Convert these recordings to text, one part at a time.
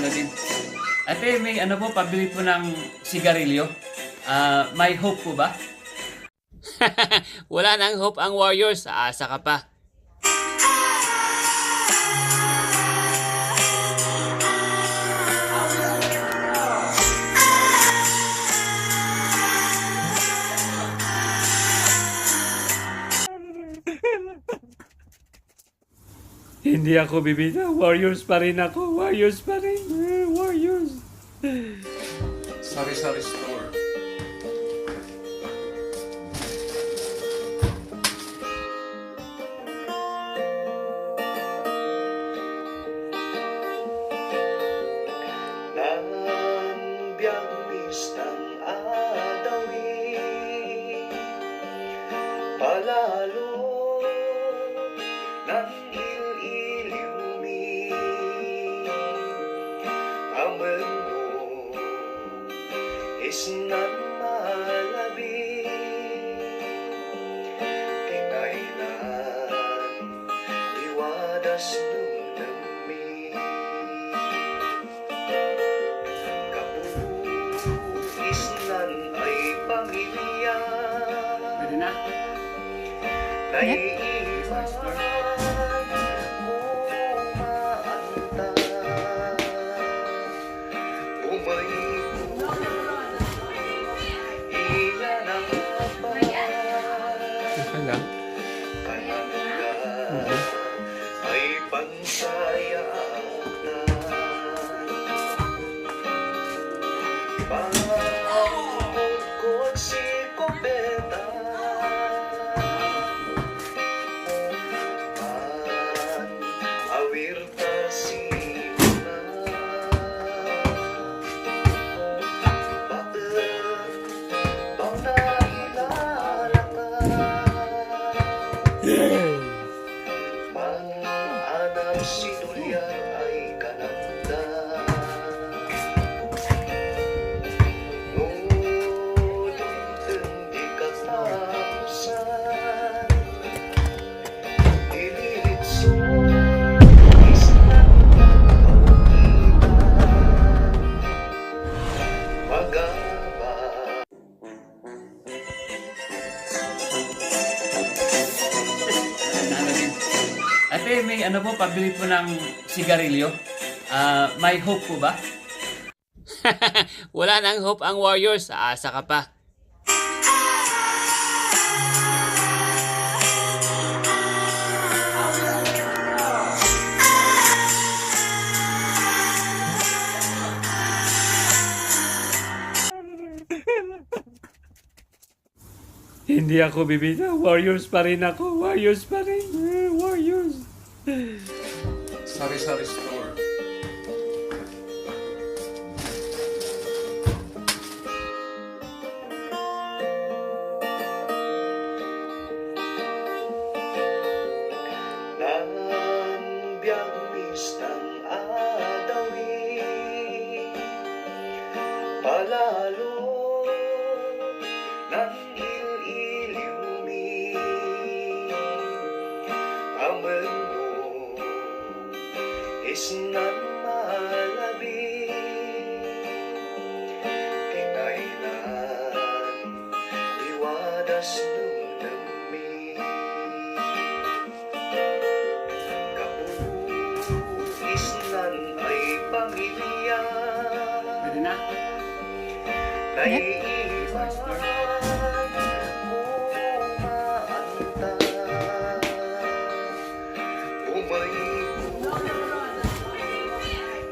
ano din. Ate, may ano po, pabili po ng sigarilyo. May hope po ba? Wala nang hope ang Warriors, aasa ka pa. Hindi ako bibitaw. Warriors pa rin ako. Warriors pa rin. Warriors. Sari-sari store. Ng biyangis ng adawi, palalo ng ililumi, ang mundo is nan malabi, tinailan iwadas nung dami. Isnan ay pamilya, Pwede na. naiiwan umaanta, umayko, iyan ang Okay lang. palangga ay pansayaan. Pangkod si Kopeta, awirta si Una, bakit bang nahilala ka? Mang-anap si Dulyan ay kananda. Ano din. Ate, may ano po, pabili po ng sigarilyo. May hope po ba? Wala nang hope ang Warriors, aasa ka pa. Hindi ako bibitaw. Warriors pa rin ako. Warriors pa rin. Warriors. Sari-sari store. Ng biyangis ng adawi, palalo ng ililumi, ang mundo is nan malabi, tinailan iwadas nung dami. Isnan ay pamilya, Pwede na. naiiwan umaanta, umayko,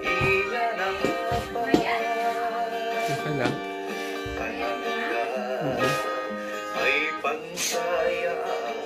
iyan ang Okay lang. palangga ay pansayaan.